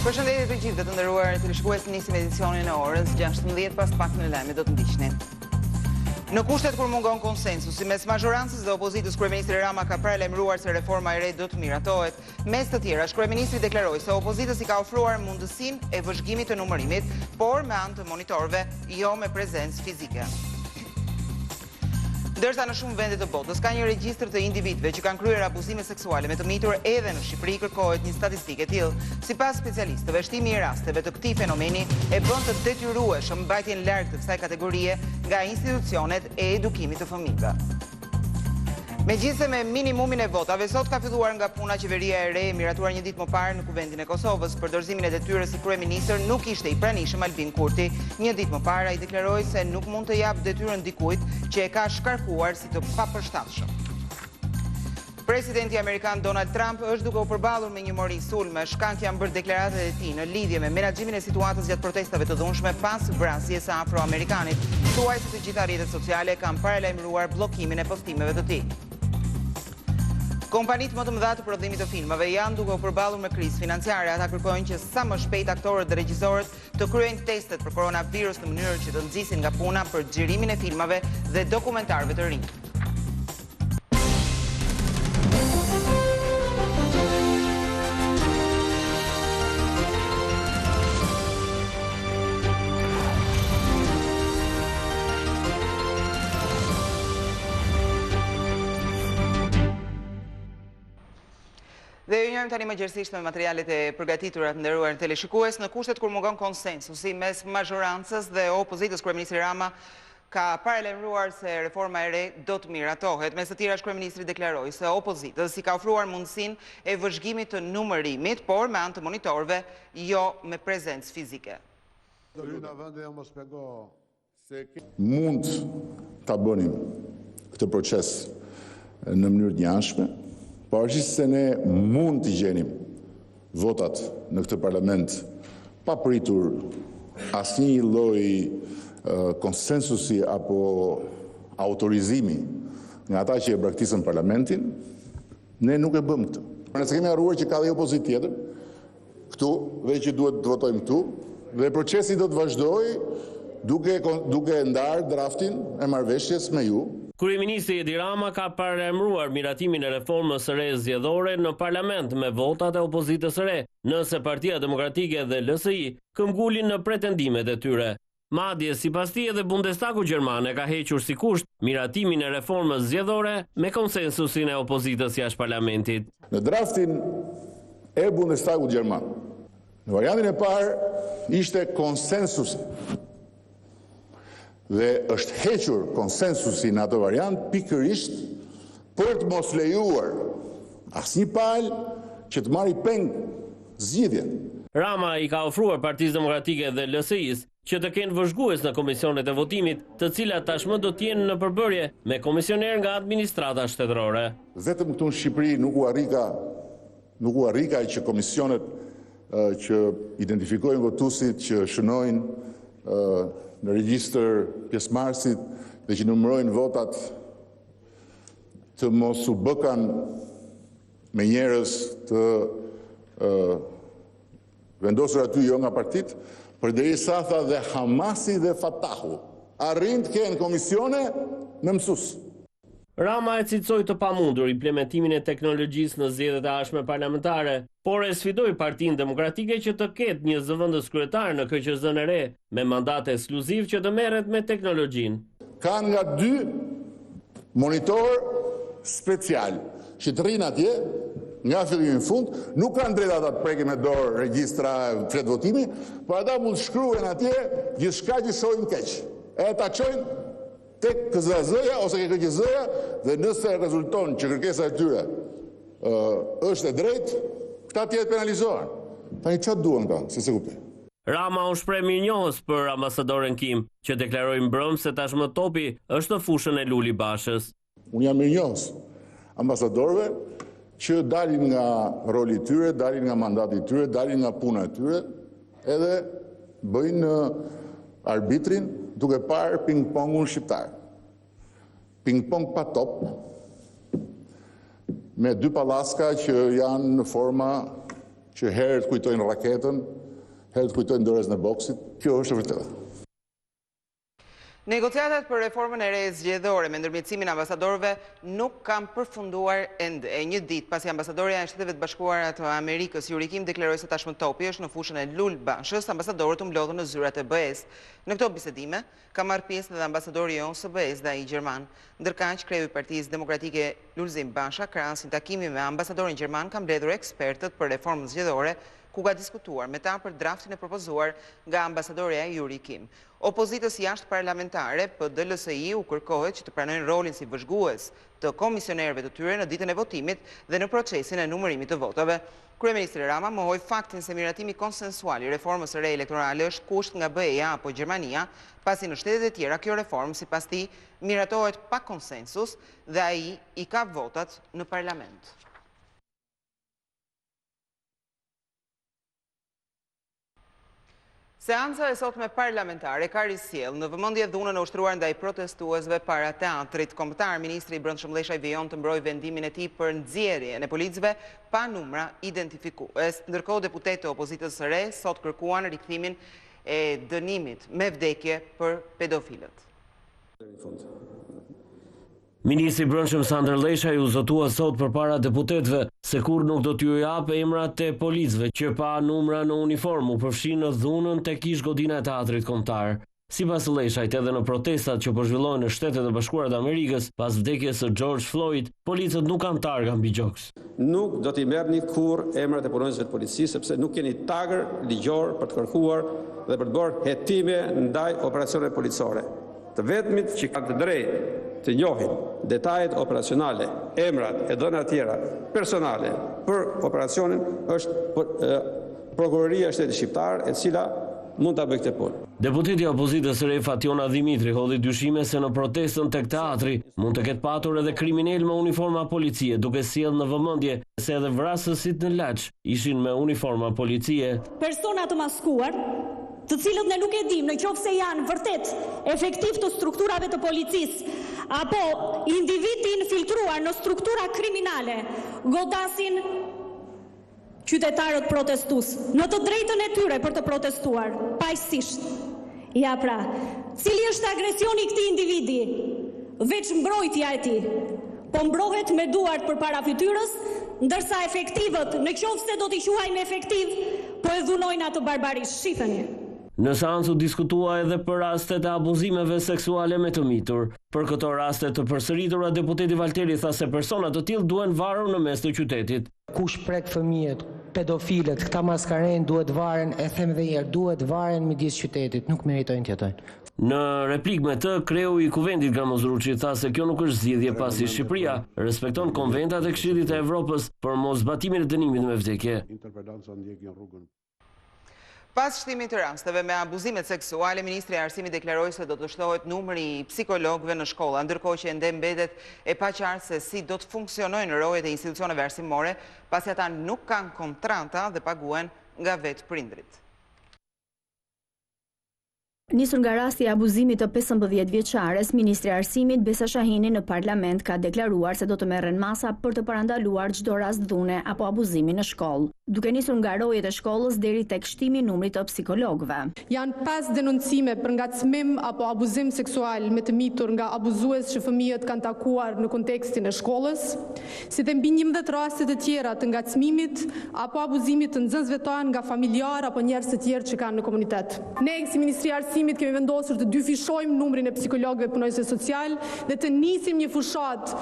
Përshëndetje të gjithëve të nderuar teleshikues, nisim edicionin e orës 16 pas pak në lajme do të ndiqni. Në kushtet kur mungon konsensusi mes mazhorancës dhe opozitës, kryeministri Rama ka paralajmëruar se reforma e re do të miratohet. Mes të tjerash, kryeministri deklaroi se opozitës i ka ofruar mundësinë e vëzhgimit të numërimit, por me anë të monitorëve, jo me prezencë fizike. Ndërsa në shumë vende të botës ka një regjistër të individëve që kanë kryer abuzime seksuale me të mitur, edhe në Shqipëri kërkohet një statistikë e tillë. Sipas specialistëve, shtimi i rasteve të këtij fenomeni e bën të detyrueshëm mbajtjen larg të kësaj kategorie nga institucionet e edukimit të fëmijëve. Megjithëse me minimumin e votave, sot ka filluar nga puna qeveria e re e miratuar një ditë më parë në Kuvendin e Kosovës. Për dorëzimin e detyrës si kryeministër nuk ishte i pranishëm Albin Kurti. Një ditë më parë ai deklaroi se nuk mund të jap detyrën dikujt që e ka shkarkuar si të papërshtatshëm. Presidenti amerikan Donald Trump është duke u përballur me një mori sulme. Shkank janë bërë deklaratat e tij në lidhje me menaxhimin e situatës gjatë protestave të dhunshme pas vrasjes së afroamerikanit. Thuaj se të gjitha rrjetet sociale kanë paralajmëruar bllokimin e postimeve të tij. Kompanitë më të mëdha të prodhimit të filmave janë duke u përballur me krizë financiare. Ata kërkojnë që sa më shpejt aktorët dhe regjisorët të kryejnë testet për koronavirus në mënyrë që të nxisin nga puna për xhirimin e filmave dhe dokumentarëve të rinj. Dhe ju njëjmë tani më gjerësisht me materialet e përgatitura të nderuar teleshikues. Në kushtet kur mungon konsensusi mes mazhorancës dhe opozitës, kryeministri Rama ka paralajmëruar se reforma e re do të miratohet. Mes të tjerash, kryeministri deklaroi se opozitës i ka ofruar mundësinë e vëzhgimit të numërimit, por me anë të monitorëve, jo me prezencë fizike. Mund ta bënim këtë proces në mënyrë të njëanshme, pavarësisht se ne mund të gjenim votat në këtë parlament pa pritur asnjë lloj konsensusi apo autorizimi nga ata që e braktisën parlamentin, ne nuk e bëm këtë. Ne s'kemi harruar që ka dhe opozit tjetër këtu dhe që duhet të votojmë këtu, dhe procesi do të vazhdojë duke ndarë draftin e marrëveshjes me ju. Kryeministri Edi Rama ka paralajmëruar miratimin e reformës së re zgjedhore në parlament me votat e opozitës së re, nëse Partia Demokratike dhe LSI këmbgulin në pretendimet e tyre. Madje sipas tij edhe Bundestagu gjerman e ka hequr si kusht miratimin e reformës zgjedhore me konsensusin e opozitës jashtë parlamentit. Në draftin e Bundestagut gjerman, në variantin e parë ishte konsensusi. Dhe është hequr konsensusi në ato variant pikërisht për të mos lejuar asnjë palë që të marrë peng zgjidhjen. Rama i ka ofruar Partisë Demokratike dhe LSI-s që të kenë vëzhgues në komisionet e votimit, të cilat tashmë do të jenë në përbërje me komisioner nga administrata shtetërore. Vetëm këtu në Shqipëri nuk u arrika që komisionet që identifikojnë votuesit, që shënojnë në regjistër pjesëmarrësit dhe që numërojnë votat të mos u bëkan me njerëz të vendosur aty jo nga partit, përderisa tha dhe Hamasi dhe Fatahu arrin të kenë komisione me mësues. Rama e cilësoi të pamundur implementimin e teknologjisë në zgjedhjet e ardhshme parlamentare, por e sfidoi Partinë Demokratike që të ketë një zëvendës kryetar në KQZ-n e re me mandat ekskluziv që të merret me teknologjinë. Kanë nga 2 monitor special që të rrinë atje nga fillimi në fund, nuk kanë drejt ata të prekin me dorë regjistra flet votimi, por ata mund të shkruajnë atje gjithçka që shohin keq. E ta çojnë tek KZZ-ja ose ke KQZ-ja, dhe nëse rezulton që kërkesa e tyre është e drejtë, këta tjetë penalizohen. Tani çfarë duan këta, se kuptoj. Rama u shpreh mirënjohës për ambasadoren Kim, që deklaroi mbrëm se tashmë topi është në fushën e Luli Bashës. Unë jam mirënjohës ambasadorëve që dalin nga roli i tyre, dalin nga mandati i tyre, dalin nga puna e tyre, edhe bëjnë arbitrin duke parë ping-pongun shqiptar. Ping-pong pa top, me 2 pallaska që janë në forma që herët kujtojnë raketën, herët kujtojnë dorezën e boksit. Kjo është e vërtetë. Negociatat për reformën e re zgjedhore me ndërmjetësimin e ambasadorëve nuk kanë përfunduar ende. E një ditë pasi ambasadorja e Shteteve të Bashkuara të Amerikës Yuri Kim deklaroi se tashmë topi është në fushën e Lul Bashës, ambasadorët u mblodhën në zyrat e BE-s. Në këto bisedime ka marrë pjesë edhe ambasadori i ONS së BE-s dhe ai gjerman. Ndërkaq, kreu i Partisë Demokratike Lulzim Basha, krahas një takimi me ambasadorin gjerman, ka mbledhur ekspertët për reformën zgjedhore, ku ka diskutuar me ta për draftin e propozuar nga ambasadorja Yuri Kim. Opozitës jashtë parlamentare, PDLSI, u kërkohet që të pranojnë rolin si vëzhgues të komisionerëve të tyre në ditën e votimit dhe në procesin e numërimit të votave. Kryeministri Rama mohoi faktin se miratimi konsensual i reformës së re elektorale është kusht nga BE-ja apo Gjermania, pasi në shtetet e tjera kjo reformë sipas tij miratohet pa konsensus dhe ai i ka votat në parlament. Seanca e sotme parlamentare ka risjell në vëmendje dhunën e ushtruar ndaj protestuesve para teatrit kombëtar. Ministri i Brendshëm Leshaj vijon të mbrojë vendimin e tij për nxjerrjen e policëve pa numra identifikues. Ndërkohë, deputetët e opozitës së re sot kërkuan rikthimin e dënimit me vdekje për pedofilët. Ministri i Brendshëm Sandër Leshaj u zotua sot përpara deputetëve se kur nuk do t'ju japë emrat e policëve që pa numra në uniformë u përfshin në dhunën tek ish-godina e teatrit kombëtar. Sipas Leshajt, edhe në protestat që po zhvillohen në Shtetet e Bashkuara të Amerikës pas vdekjes së George Floyd, policët nuk kanë targa mbi gjoks. Nuk do t'i merrni kurrë emrat e punonjësve të policisë sepse nuk keni tagër ligjor për të kërkuar dhe për të bërë hetime ndaj operacioneve policore. Të vetmit që kanë të drejtë të njohin detajet operacionale, emrat e dhëna tjera personale për operacionin është Prokuroria e Shtetit Shqiptar, e cila mund ta bëjë këtë punë. Deputeti i opozitës së re Fationa Dimitri hodhi dyshime se në protestën tek teatri mund të ketë patur edhe kriminal me uniforma policie, duke sjellë në vëmendje se edhe vrasësit në Laç ishin me uniforma policie. Persona të maskuar, të cilët ne nuk e dim në qoftë se janë vërtet efektiv të strukturave të policisë apo individ infiltruar në struktura kriminale, godasin qytetarët protestues në të drejtën e tyre për të protestuar, paqësisht. Ja pra, cili është agresioni i këtij individi? Veç mbrojtja e tij. Po mbrohet me duart përpara fytyrës, ndërsa efektivët, në qoftë se do t'i quajmë efektiv, po e dhunojnë atë barbarisht. Shifeni. Në seancë u diskutua edhe për rastet e abuzimeve seksuale me të mitur. Për këto raste të përsëritura, deputeti Valteri tha se persona të tillë duhen varur në mes të qytetit. Kush prek fëmijët, pedofilët, këta maskaren duhet varen, e them edhe një herë, duhet varen midis qytetit, nuk meritojnë të jetojnë. Në replik me të, kreu i kuvendit Gramozruçi tha se kjo nuk është zgjidhje pasi Shqipëria respekton konventat e Këshillit të Evropës për mosbatimin e dënimit me vdekje. Pas shtimit të rasteve me abuzimet seksuale, Ministri i Arsimit deklaroi se do të shtohet numri i psikologëve në shkolla, ndërkohë që ende mbetet e paqartë se si do të funksionojnë rojet e institucioneve arsimore, pasi ata nuk kanë kontrata dhe paguhen nga vetë prindrit. Nisur nga rasti i abuzimit të 15 vjeçares, Ministri i Arsimit Besa Shahini në parlament ka deklaruar se do të merren masa për të parandaluar çdo rast dhune apo abuzimi në shkollë, duke nisur nga rojet e shkollës deri tek shtimi i numrit të psikologëve. Janë 5 denoncime për ngacmim apo abuzim seksual me të mitur nga abuzues që fëmijët kanë takuar në kontekstin e shkollës, si dhe mbi 11 raste të tjera të ngacmimit apo abuzimit të nxënësve tanë nga familjar apo njerëz të tjerë që kanë në komunitet. Ne si Ministri i Arsimit kemi vendosur të dyfishojmë numrin e psikologëve punonjësve social dhe të nisim një fushat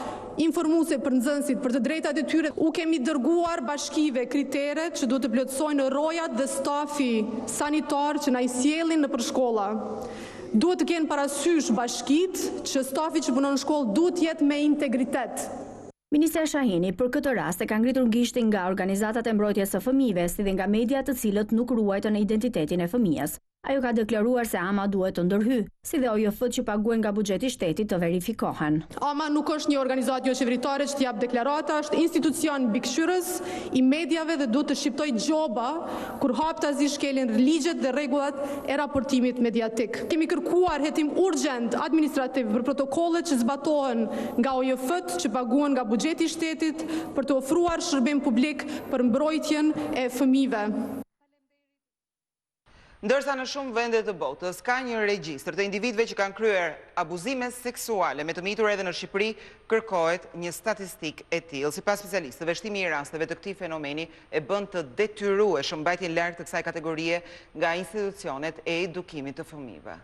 informuese për nxënësit për të drejtat e tyre. U kemi dërguar bashkive kriteret që duhet të plotësojnë rojat dhe stafi sanitar që na i sjellin nëpër shkolla. Duhet të kenë parasysh bashkitë që stafi që punon në shkollë duhet të jetë me integritet. Ministri Shahini për këtë rast e ka ngritur gishtin nga organizatat e mbrojtjes së fëmijëve, si dhe nga media të cilët nuk ruajtën identitetin e fëmijës. Ajo ka deklaruar se ama duhet të ndërhyjë, si dhe OJF që paguhen nga buxheti i shtetit të verifikohen. AMA nuk është një organizatë jo qeveritare që t'jap deklarata, është institucion mbikëqyrës i mediave dhe duhet të shqiptoj gjoba kur haptazi shkelin ligjet dhe rregullat e raportimit mediatik. Kemi kërkuar hetim urgjent administrativ për protokollet që zbatohen nga OJF-t që paguhen nga buxheti i shtetit për të ofruar shërbim publik për mbrojtjen e fëmijëve. Ndërsa në shumë vende të botës ka një regjistër të individëve që kanë kryer abuzime seksuale me të mitur edhe në Shqipëri, kërkohet një statistikë e tillë. Sipas specialistëve, vështimi i rasteve të këtij fenomeni e bën të detyrueshëm mbajtjen larg të kësaj kategorie nga institucionet e edukimit të fëmijëve.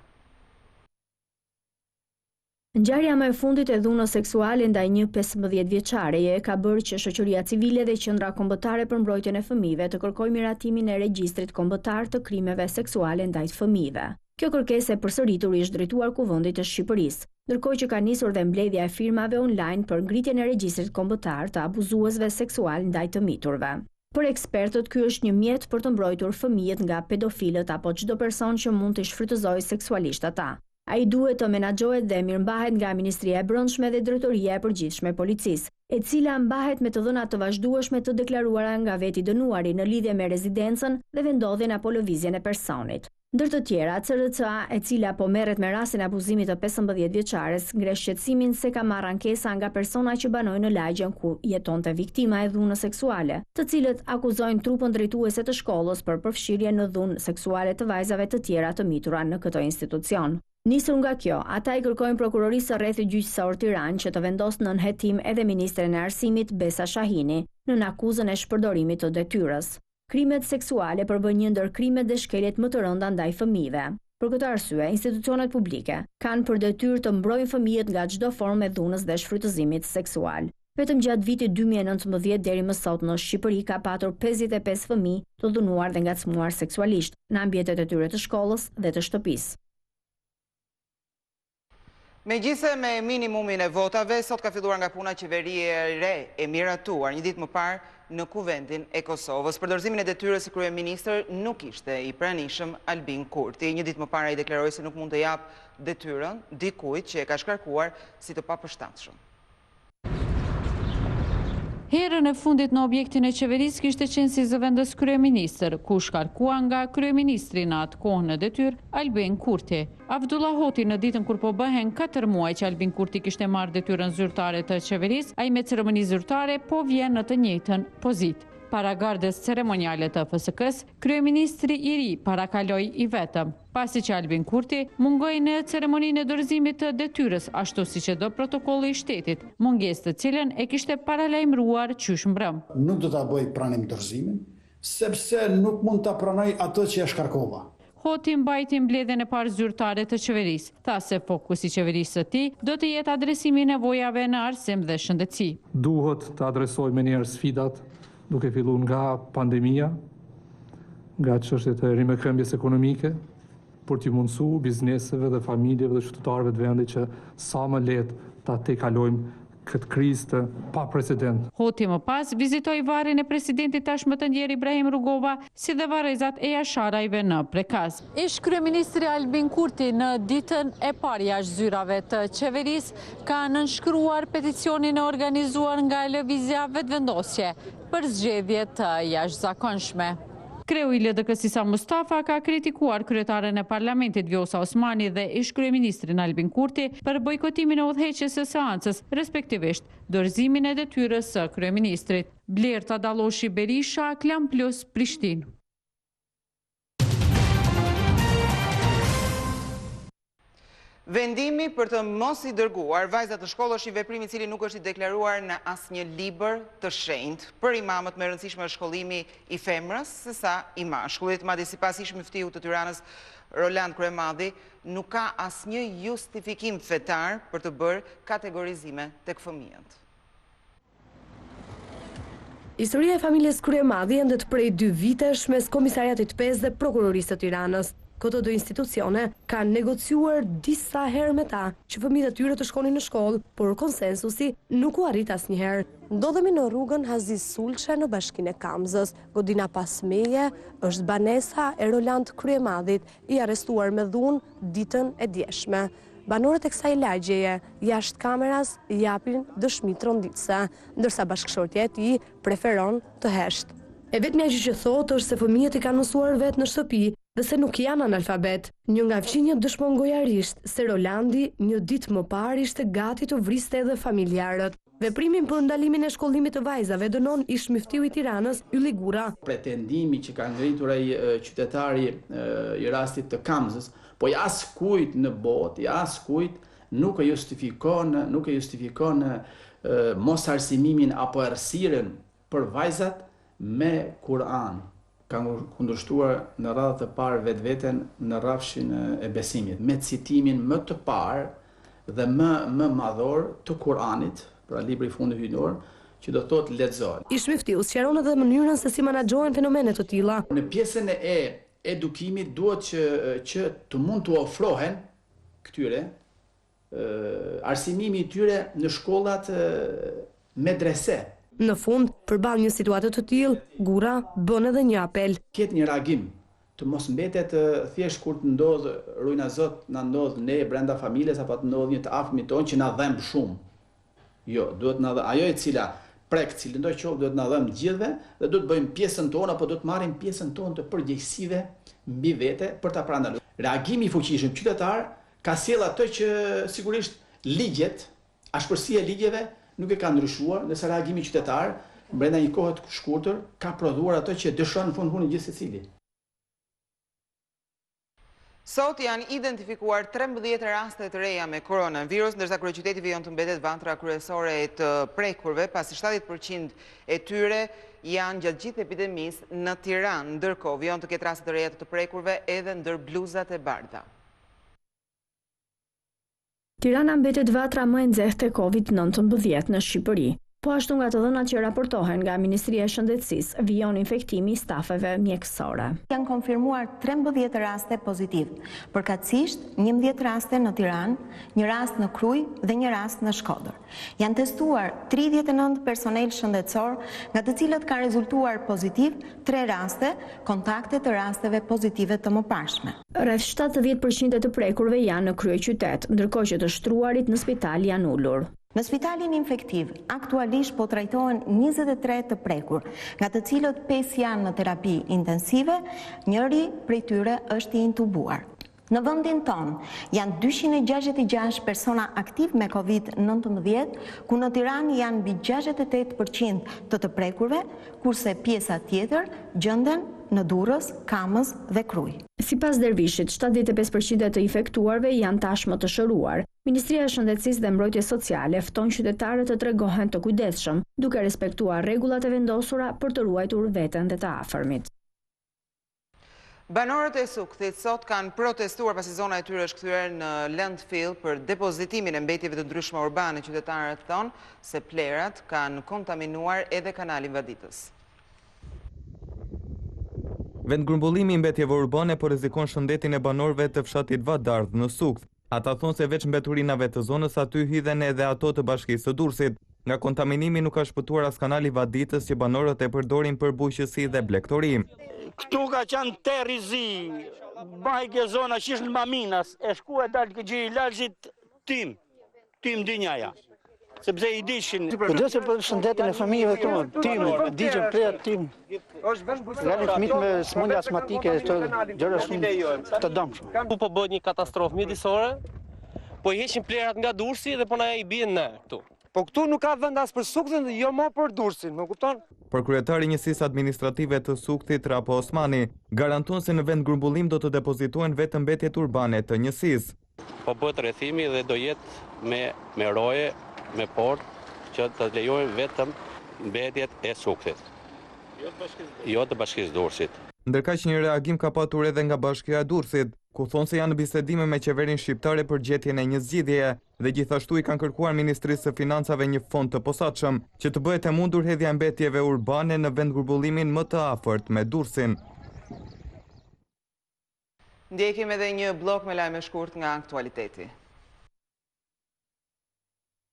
Ngjarja më e fundit e dhunës seksuale ndaj një 15-vjeçareje ka bërë që shoqëria civile dhe Qendra Kombëtare për Mbrojtjen e Fëmijëve të kërkojë miratimin e regjistrit kombëtar të krimeve seksuale ndaj fëmijëve. Kjo kërkesë e përsëritur ish drejtuar Kuvendit të Shqipërisë, ndërkohë që ka nisur dhe mbledhja e firmave online për ngritjen e regjistrit kombëtar të abuzuesve seksual ndaj të miturve. Për ekspertët, ky është një mjet për të mbrojtur fëmijët nga pedofilët apo çdo person që mund të shfrytëzojë seksualisht ata. Ai duhet të menaxhohet dhe mirëmbahet nga Ministria e Brendshme dhe Drejtoria e Përgjithshme e Policisë, e cila mbahet me të dhëna të vazhdueshme të deklaruara nga veti dënuari në lidhje me rezidencën dhe vendodhjen apo lëvizjen e personit. Ndër të tjera, CRCA, e cila po merret me rastin e abuzimit të 15-vjeçares, ngresh shqetësimin se ka marrë ankesa nga persona që banojnë në lagjen ku jetonte viktima e dhunës seksuale, të cilët akuzojnë trupën drejtuese të shkollës për përfshirje në dhunë seksuale të vajzave të tjera të mitura në këtë institucion. Nisur nga kjo, ata i kërkojnë prokurorisë së rrethit gjyqësor Tiranë që të vendosë nën hetim edhe ministren e Arsimit Besa Shahini në akuzën e shpërdorimit të detyrës. Krimet seksuale përbën një ndër krimet dhe shkeljet më të rënda ndaj fëmijëve. Për këtë arsye, institucionet publike kanë për detyrë të mbrojnë fëmijët nga çdo formë e dhunës dhe shfrytëzimit seksual. Vetëm gjatë vitit 2019 deri më sot në Shqipëri ka patur 55 fëmijë të dhunuar dhe ngacmuar seksualisht në ambientet e tyre të shkollës dhe të shtëpisë. Megjithëse me minimumin e votave, sot ka filluar nga puna qeverie e re e miratuar një ditë më parë në Kuvendin e Kosovës. Për dorëzimin e detyrës së kryeministër nuk ishte i pranishëm Albin Kurti. Një ditë më parë ai deklaroi se nuk mund të japë detyrën dikujt që e ka shkarkuar si të papërshtatshëm. Herën e fundit në objektin e qeverisë kishte qenë si zëvendës kryeministër, ku shkarkua nga kryeministri në atë kohë në detyrë Albin Kurti. Abdullah Hoti në ditën kur po bëhen 4 muaj që Albin Kurti kishte marrë detyrën zyrtare të qeverisë, ai me ceremoni zyrtare po vjen në të njëjtën pozitë. Para gardës ceremoniale të FSK-s, kryeministri i ri parakaloi i vetëm, pasi që Albin Kurti mungoi në ceremoninë e dorëzimit të detyrës, ashtu siç e do protokolli i shtetit, mungesë të cilën e kishte paralajmëruar qysh mbrëm. Nuk do ta bëj pranim dorëzimin, sepse nuk mund ta pranoj atë që e shkarkova. Hoti mbajti mbledhjen e parë zyrtare të qeverisë. Tha se fokusi i qeverisë së tij do të jetë adresimi i nevojave në arsim dhe shëndetësi. Duhet të adresojmë njëherë sfidat, duke filluar nga pandemia, nga çështjet e rimëkëmbjes ekonomike, për t'i mundësuar bizneseve dhe familjeve dhe qytetarëve të vendit që sa më lehtë ta tejkalojmë këtë krizë të paprecedent. Hoti më pas vizitoi varrin e presidentit tashmë të ndjer Ibrahim Rugova, si dhe varrezat e jasharajve në Prekaz. Ish kryeministri Albin Kurti në ditën e parë jashtë zyrave të qeverisë ka nënshkruar peticionin e organizuar nga lëvizja vetëvendosje për zgjedhje të jashtëzakonshme. Kreu i LDK Sisa Mustafa ka kritikuar kryetaren e parlamentit Vjosa Osmani dhe ish kryeministrin Albin Kurti për bojkotimin e udhëheqjes së seancës, respektivisht dorëzimin e detyrës së kryeministrit. Blerta Dalloshi Berisha, Klan Plus, Prishtinë. Vendimi për të mos i dërguar vajzat të shkollës është një veprim i cili nuk është i deklaruar në asnjë libër të shenjtë. Për imamët më e rëndësishme është shkollimi i femrës sesa i mashkullit, madje sipas ish muftiut të Tiranës Roland Kryemadhi, nuk ka asnjë justifikim fetar për të bërë kategorizime tek fëmijët. Historia e familjes Kryemadhi endet prej 2 vitesh mes Komisariatit 5 dhe Prokurorisë së Tiranës. këto dy institucione kanë negociuar disa herë me ta që fëmijët e tyre të shkonin në shkollë, por konsensusi nuk u arrit asnjëherë. Ndodhemi në rrugën Aziz Sulçe në bashkinë e Kamzës. Godina pas meje është banesa e Roland Kryemadhit, i arrestuar me dhunë ditën e djeshme. Banorët e kësaj lagjeje jashtë kameras japin dëshmi tronditëse, ndërsa bashkëshortja e tij preferon të heshtë. E vetmja që thotë është se fëmijët i kanë mësuar vetë në shtëpi dhe se nuk janë analfabet. Një nga fqinjët dëshmon gojarisht se Rolandi një ditë më parë ishte gati të vriste edhe familjarët. Veprimin për ndalimin e shkollimit të vajzave dënon ish muftiu i Tiranës, Ylli Gura. Pretendimi që ka ngritur ai qytetari i rastit të Kamzës, po as kujt në botë, as kujt nuk e justifikon mos arsimimin apo errësirën për vajzat me Kur'an. Ka kundërshtuar në radhë të parë vetveten në rrafshin e besimit, me citimin më të parë dhe më madhor të Kur'anit, pra libri i fundit hyjnor, që do thotë lexohet. Ish muftiu sqaron edhe mënyrën se si menaxhohen fenomene të tilla. Në pjesën e edukimit duhet që të mund të ofrohen këtyre arsimimi i tyre në shkollat medrese. Në fund, përballë një situate të tillë, Gura bën edhe një apel. Ketë një reagim, të mos mbetet thjesht kur të ndodh rujna zot, na ndodh ne brenda familjes apo të ndodh një të afërmit tonë që na dhem shumë. Jo, duhet na ajo e cila prek cilëndoj qoftë duhet na dhëm gjithëve dhe duhet bëjmë pjesën tonë apo do të marrim pjesën tonë të përgjegjësive mbi vete për ta pranuar. Reagimi i fuqishëm qytetar ka sjell atë që sigurisht ligjet, ashpërsia e ligjeve nuk e ka ndryshuar, ndërsa reagimi qytetar brenda një kohe të shkurtër ka prodhuar atë që dëshon në fund gjithë secili. Sot janë identifikuar 13 raste të reja me koronavirus, ndërsa kryeqyteti vijon të mbetet vantra kryesore e të prekurve, pasi 70% e tyre janë gjatë gjithë epidemisë në Tiranë, ndërkohë vijon të ketë raste të reja të prekurve edhe ndër bluzat e bardha. Tirana mbetet vatra më e nxehtë e COVID-19 në Shqipëri. Po ashtu nga të dhënat që raportohen nga Ministria e Shëndetësisë, vijon infektimi i stafeve mjekësore. Janë konfirmuar 13 raste pozitiv, përkatësisht 11 raste në Tiranë, një rast në Krujë dhe një rast në Shkodër. Janë testuar 39 personel shëndetësor, nga të cilët ka rezultuar pozitiv 3 raste, kontakte të rasteve pozitive të mëparshme. Rreth 70% e të prekurve janë në kryeqytet, ndërkohë që të shtruarit në spital janë ulur. Në spitalin infektiv, aktualisht po trajtohen 23 të prekur, nga të cilët 5 janë në terapi intensive, njëri prej tyre është i intubuar. Në vendin tonë janë 266 persona aktiv me COVID-19, ku në Tiranë janë mbi 68% të prekurve, kurse pjesa tjetër gjenden në Durrës, Kamës dhe Krujë. Sipas Dervishit, 75% të infektuarve janë tashmë të shëruar. Ministria e Shëndetësisë dhe Mbrojtjes Sociale fton qytetarët të tregohen të kujdesshëm, duke respektuar rregullat e vendosura për të ruajtur veten dhe të afërmit. Banorët e Sukthit sot kanë protestuar pasi zona e tyre është kthyer në landfill për depozitimin e mbetjeve të ndryshme urbane. Qytetarët thonë se plerat kanë kontaminuar edhe kanalin Vaditës. Vendgrumbullimi i mbetjeve urbane po rrezikon shëndetin e banorëve të fshatit Vadardh në Sukth. Ata thonë se veç mbeturinave të zonës aty hidhen edhe ato të bashkisë së Durrësit. Nga kontaminimi nuk ka shpëtuar as kanali Vaditës që banorët e përdorin për bujqësi dhe blegtori. Këtu ka qenë terrizi, bajke zona që ishtë në Maminas, e shku e dalë këtë gjë i lagjit tim dinjaja. Sepse i dishin. Përdesë për shëndetin e fëmijëve tonë, tim, digjen prejat tim. Rani fëmijët me smundje astmatike, gjëra shumë të dëmshme. Ku po bëhet një katastrofë mjedisore, po i heqin plerat nga Durrësi dhe po na i bien ne këtu. Po këtu nuk ka vend as për Sukthin dhe jo më për Durrësin, më kupton? Por kryetari i njësisë administrative të Sukthit, Rapo Osmani, garanton se në vend grumbullim do të depozitohen vetëm mbetjet urbane të njësisë. Po bëhet rrethimi dhe do jetë me roje, me port, që të lejojnë vetëm mbetjet e Sukthit. Jo të bashkisë Durrësit. Ndërkaq një reagim ka patur edhe nga Bashkia e Durrësit, ku thonë se janë në bisedime me qeverin shqiptare për gjetjen e një zgjidhjeje dhe gjithashtu i kanë kërkuar Ministrisë së Financave një fond të posaçëm që të bëhet e mundur hedhja e mbetjeve urbane në vendgrumbullimin më të afërt me Durrësin. Ndjekim edhe një blok me lajme shkurt nga aktualiteti.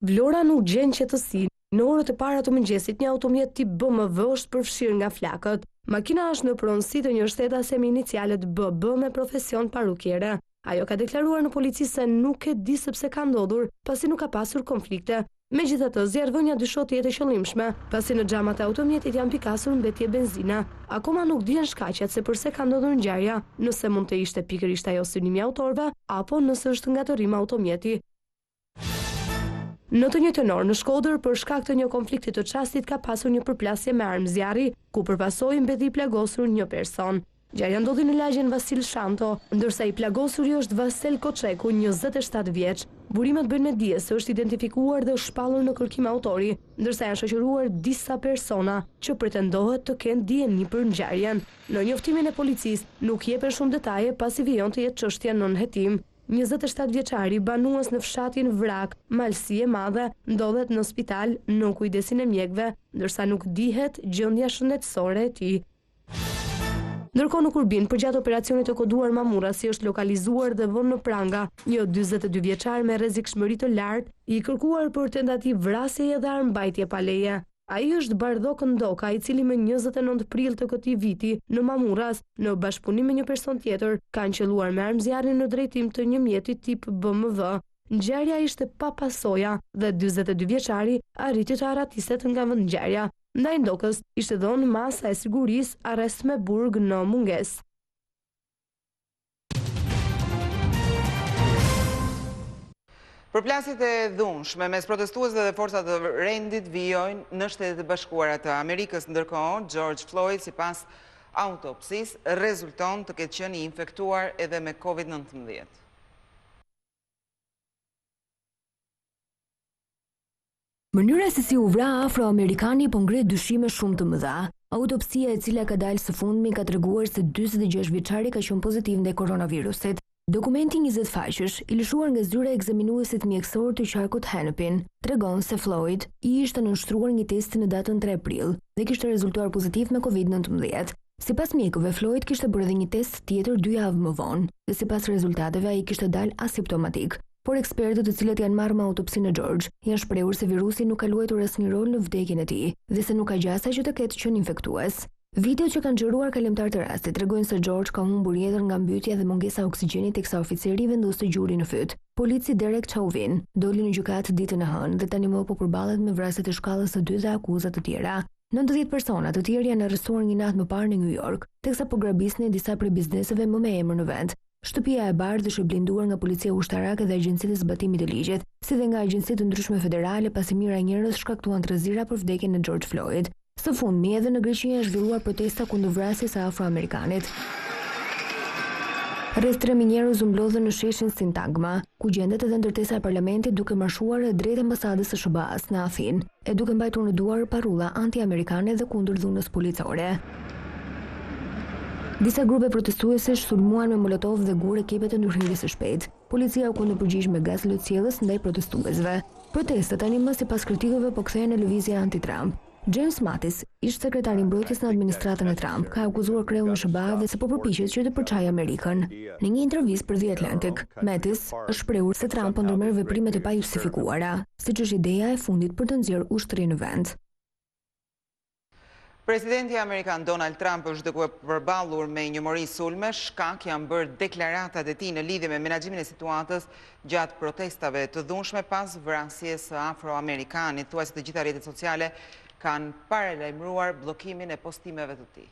Vlora nuk gjen qetësi. Në orët e para të mëngjesit, një automjet tip BMW është përfshirë nga flakët. Makina është në pronësi të një shtetase me inicialet BB me profesion parukjere. Ajo ka deklaruar në polici se nuk e di sepse ka ndodhur, pasi nuk ka pasur konflikte. Megjithatë, zjarrvënia dyshot të jetë e qëllimshme, pasi në xhamat e automjetit janë pikasur mbetje benzina. Akoma nuk dihen shkaqet se pse ka ndodhur ngjarja, nëse mund të ishte pikërisht ajo synimi i autorëve apo nëse është ngatërim automjeti. Në të njëjtën orë në Shkodër, për shkak të një konflikti të çastit ka pasur një përplasje me armë zjarri, ku përpasoi mbeti i plagosur një person. Ngjarja ndodhi në lagjen Vasil Shanto, ndërsa i plagosuri është Vasel Koçeku, 27 vjeç. Burimet bëjnë me dije se është identifikuar dhe shpallur në kërkim autori, ndërsa janë shoqëruar disa persona që pretendohet të kenë dieni për ngjarjen. Në njoftimin e policisë nuk jepen shumë detaje pasi vijon të jetë çështja nën hetim. 27 vjeçari banues në fshatin Vrak, Malsi e Madhe, ndodhet në spital në kujdesin e mjekëve, ndërsa nuk dihet gjendja shëndetësore e tij. Ndërkohë në Kurbin, përgjatë operacionit të koduar Mamurasi është lokalizuar dhe vënë në pranga një 42 vjeçar me rrezikshmëri të lartë, i kërkuar për tentativë vrasjeje dhe armbajtje pa leje. Ai është Bardhok Ndoka, i cili më 29 prill të këtij viti në Mamuras, në bashkëpunim me një person tjetër, kanë qelluar me armë zjarri në drejtim të një mjeti tip BMW. Ngjarja ishte pa pasoja dhe 42 vjeçari arriti të arratiset nga vendngjarja. Ndaj Ndokës ishte dhënë masa e sigurisë arrest me burg në mungesë. Përplasjet e dhunshme mes protestuesve dhe forcat të rendit vijojnë në Shtetet e Bashkuara të Amerikës, ndërkohë George Floyd sipas autopsisë rezulton të ketë qenë i infektuar edhe me COVID-19. Mënyra se si u vra afroamerikani po ngre dyshime shumë të mëdha. Autopsia e cila ka dalë së fundmi ka treguar se 46 vjeçari ka qenë pozitiv ndaj koronavirusit. Dokumenti 20 faqesh, i lëshuar nga zyra e ekzaminuesit mjekësor të qarkut Hennepin, tregon se Floyd i ishte nënshtruar një testi në datën 3 prill dhe kishte rezultuar pozitiv me COVID-19. Sipas mjekëve, Floyd kishte bërë edhe një test tjetër 2 javë më vonë dhe sipas rezultateve ai kishte dalë asimptomatik. Por ekspertët të cilët janë marrë me autopsinë e George janë shprehur se virusi nuk ka luajtur asnjë rol në vdekjen e tij dhe se nuk ka gjasa që të ketë qenë infektues. Videot që kanë xhiruar kalimtar të rastit tregojnë se George ka humbur jetën nga mbytja dhe mungesa e oksigjenit teksa oficeri vendosi gjuri në fyt. Polici Derek Chauvin doli në gjykatë ditën e hënë dhe tani më po përballet me vrasjet e shkallës së 2 dhe akuzat të tjera. 90 persona të tjerë janë arrestuar një natë më parë në New York, teksa po grabisnin disa prej bizneseve më me emër në vend. Shtëpia e bardhë është e blinduar nga policia ushtarake dhe agjencitë e zbatimit të ligjit, si dhe nga agjencitë të ndryshme federale pasi mijëra njerëz shkaktuan tërëzira për vdekjen e George Floyd. Së fundmi edhe në Greqi është zhvilluar protesta kundër vrasjes së afroamerikanit. Rreth 3.000 njerëz u mblodhën në sheshin Sintagma, ku gjendet edhe ndërtesa e parlamentit duke marshuar drejt ambasadës së SBA-s në Athinë, e duke mbajtur në duar parulla anti-amerikane dhe kundër dhunës policore. Disa grupe protestuesesh sulmuan me molotov dhe gur ekipe të ndërhyrjes së shpejtë. Policia u kundërpërgjigj me gaz lotësjellës ndaj protestuesve. Protestat tani më sipas kritikëve po kthehen në lëvizje anti-Trump. James Mattis, ish sekretari i mbrojtjes në administratën e Trump, ka akuzuar kreun e SBA dhe se po përpiqet që të përçajë Amerikën. Në një intervistë për The Atlantic, Mattis është shprehur se Trump po ndërmerr veprimet e pajustifikuara, siç është ideja e fundit për të nxjerrë ushtri në vend. Presidenti amerikan Donald Trump është duke përballur me një mori sulme, shkak janë bërë deklaratat e tij në lidhje me menaxhimin e situatës gjatë protestave të dhunshme pas vrasjes së afroamerikanit. Thuajse të gjitha rrjetet sociale kanë paralajmëruar bllokimin e postimeve të tij.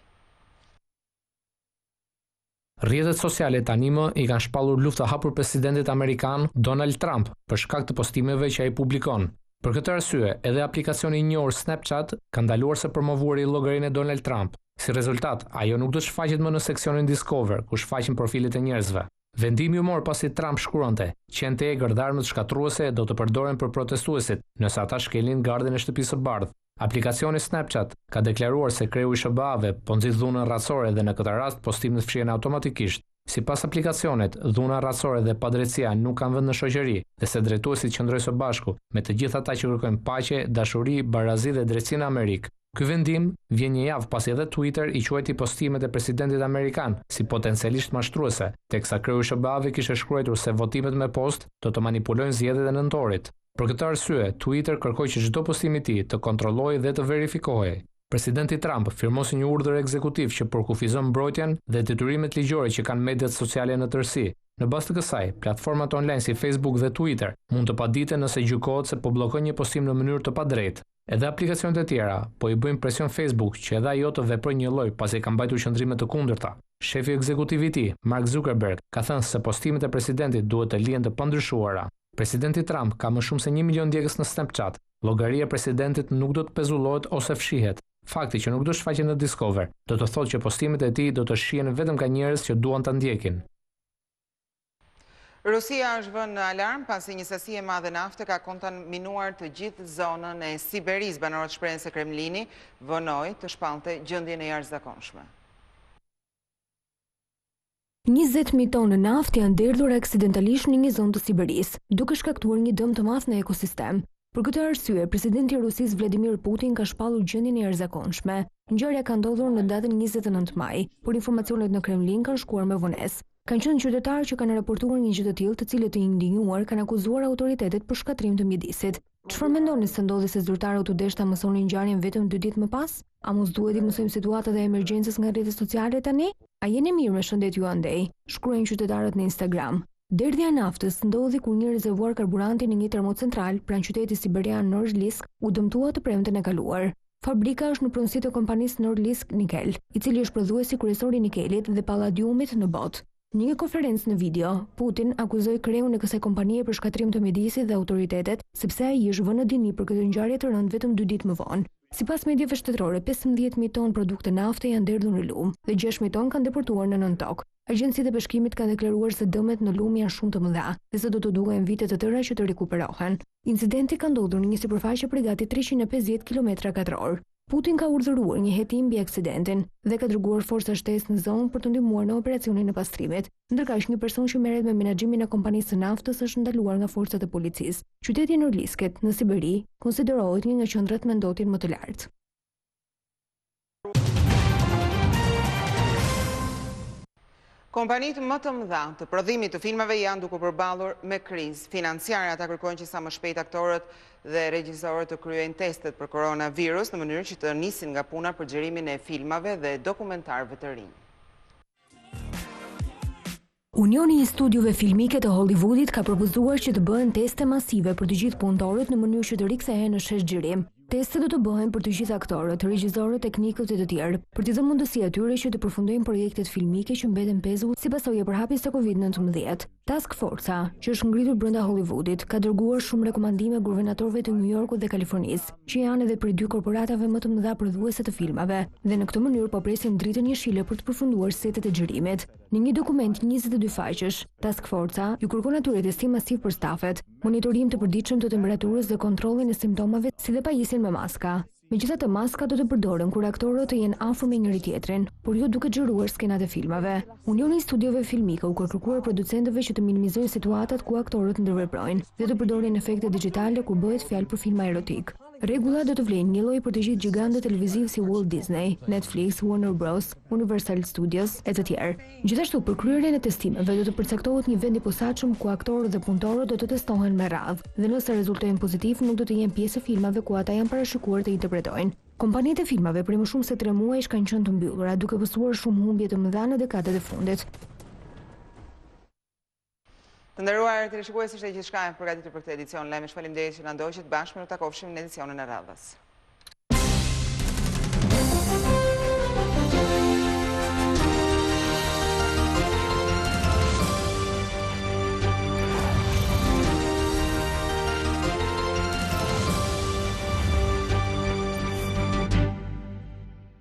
Rrjetet sociale tani më i kanë shpallur luftë të hapur presidentit amerikan Donald Trump për shkak të postimeve që ai publikon. Për këtë arsye, edhe aplikacioni i njohur Snapchat ka ndaluar së promovuari llogarinë e Donald Trump. Si rezultat, ajo nuk do të shfaqet më në seksionin Discover, ku shfaqen profilet e njerëzve. Vendimi u mor pasi Trump shkruante: "Qenë e egër dhe armët shkatruese do të përdoren për protestuesit, nëse ata shkelin gardhin e shtëpisë së bardhë." Aplikacioni Snapchat ka deklaruar se kreu i SBA-ve po nxit dhunën racore dhe në këtë rast postimet fshihen automatikisht. Sipas aplikacionit, dhuna racore dhe padrejtësia nuk kanë vend në shoqëri dhe se drejtuesit qëndrojnë së bashku me të gjithë ata që kërkojnë paqe, dashuri, barazi dhe drejtësi në Amerikë. Ky vendim vjen një javë pasi edhe Twitter i quajti postimet e presidentit amerikan si potencialisht mashtruese, teksa kreu i SBA-ve kishte shkruar se votimet me post do të manipulojnë zgjedhjet e nëntorit. Për këtë arsye, Twitter kërkoi që çdo postim i tij të kontrollohej dhe të verifikohej. Presidenti Trump firmosi një urdhër ekzekutiv që përkufizon mbrojtjen dhe detyrimet ligjore që kanë mediat sociale në tërësi. Në bazë të kësaj, platformat online si Facebook dhe Twitter mund të paditen nëse gjykohet se po bllokojnë një postim në mënyrë të padrejtë. Edhe aplikacionet e tjera po i bëjnë presion Facebook që edhe ajo të veprojë një lloj pasi ka mbajtur qëndrime të kundërta. Shefi ekzekutiv i tij, Mark Zuckerberg, ka thënë se postimet e presidentit duhet të lihen të pandryshuara. Presidenti Trump ka më shumë se 1 milion ndjekës në Snapchat. Llogaria e presidentit nuk do të pezullohet ose fshihet. Fakti që nuk do shfaqet në Discover do të thotë që postimet e tij do të shihen vetëm nga njerëz që duan ta ndjekin. Rusia është vënë në alarm pasi një sasi e madhe nafte ka kontaminuar të gjithë zonën e Siberisë. Banorët shprehen se Kremlini vënoi të shpallte gjendjen e jashtëzakonshme. 20.000 tonë naftë janë derdhur aksidentalisht në një zonë të Siberisë, duke shkaktuar një dëm të madh në ekosistem. Për këtë arsye, presidenti i Rusisë Vladimir Putin ka shpallur gjendjen e jashtëzakonshme. Ngjarja ka ndodhur në datën 29 maj, por informacionet në Kremlin kanë shkuar me vonesë. Kanë qenë qytetarë që kanë raportuar një gjë të tillë, të cilët të indinjuar kanë akuzuar autoritetet për shkatrim të mjedisit. Çfarë mendoni se ndodhi se zyrtarët u deshta mësonin ngjarjen vetëm 2 ditë më pas? A mos duhet i mësojmë situatat e emergjencës nga rrjetet sociale tani? A jeni mirë me shëndet ju andej? Shkruajnë qytetarët në Instagram. Derdhja e naftës ndodhi kur një rezervuar karburanti në një termocentral pranë qytetit siberian Norilsk u dëmtua të premten e kaluar. Fabrika është në pronësi të kompanisë Norilsk Nikel, i cili është prodhuesi kryesor i nikelit dhe palladiumit në botë. Në një konferencë në video, Putin akuzoi kreun e kësaj kompanie për shkatrim të mjedisit dhe autoritetet, sepse ai është vënë në dini për këtë ngjarje të rëndë vetëm 2 ditë më vonë. Sipas mediave shtetërore, 15.000 tonë produkte nafte janë derdhur në lum dhe 6.000 tonë kanë deportuar në nën tokë. Agjencitë e peshkimit kanë deklaruar se dëmet në lum janë shumë të mëdha dhe se do të duhen vite të tëra që të rikuperohen. Incidenti ka ndodhur në një sipërfaqe për gati 350 km2. Putin ka urdhëruar një hetim mbi aksidentin dhe ka dërguar forca shtesë në zonë për të ndihmuar në operacionin e pastrimit. Ndërkaq një person që merret me menaxhimin e kompanisë së naftës është ndaluar nga forcat e policisë. Qyteti i Norilsket në Siberi konsiderohet një nga qendrat me ndotjen më të lartë. Kompanitë më të mëdha të prodhimit të filmave janë duke përballur me krizë financiare. Ata kërkojnë që sa më shpejt aktorët dhe regjisorët të kryejnë testet për koronavirus në mënyrë që të nisin nga puna për xhirimin e filmave dhe dokumentarëve të rinj. Unioni i studiove filmike të Hollywoodit ka propozuar që të bëhen teste masive për të gjithë punëtorët në mënyrë që të rikthehen në shesh xhirim. Testet do të bëhen për të gjithë aktorët, regjisorët, teknikët e të tjerë, për t'i dhënë mundësi atyre që të përfundojnë projektet filmike që mbeten pezull si pasojë e përhapjes së Covid-19. Task Force-a, që është ngritur brenda Hollywoodit, ka dërguar shumë rekomandime guvernatorëve të New Yorkut dhe Kalifornisë, që janë edhe për 2 korporatave më të mëdha prodhuese të filmave, dhe në këtë mënyrë po presin dritën jeshile për të përfunduar setet e xhirimit. Në një dokument 22 faqesh, Task Force-a ju kërkon atyre testim masiv për stafet, monitorim të përditshëm të temperaturës dhe kontrollin e simptomave, si dhe pajisjen me maska. Megjithatë, maska do të përdoren kur aktorët të jenë afër me njëri tjetrin, por jo duke xhiruar skenat e filmave. Unioni i studiove filmike u ka kërkuar producentëve që të minimizojnë situatat ku aktorët ndërveprojnë dhe të përdorin efekte digjitale kur bëhet fjalë për filma erotik. Rregulla do të vlejnë një lloj për të gjithë gjigantët televiziv si Walt Disney, Netflix, Warner Bros, Universal Studios e të tjerë. Gjithashtu, për kryerjen e testimeve do të përcaktohet një vend i posaçëm ku aktorët dhe punëtorët do të testohen me radhë, dhe nëse rezultojnë pozitiv, nuk do të jenë pjesë e filmave ku ata janë parashikuar të interpretojnë. Kompanitë e filmave për më shumë se 3 muaj kanë qenë të mbyllura, duke pësuar shumë humbje të mëdha në dekadat e fundit. Të nderuar teleshikues, ishte gjithçka e përgatitur për këtë edicion. Lajme, faleminderit që na ndoqët. Bashkë ne do takofshim në edicionin e radhës.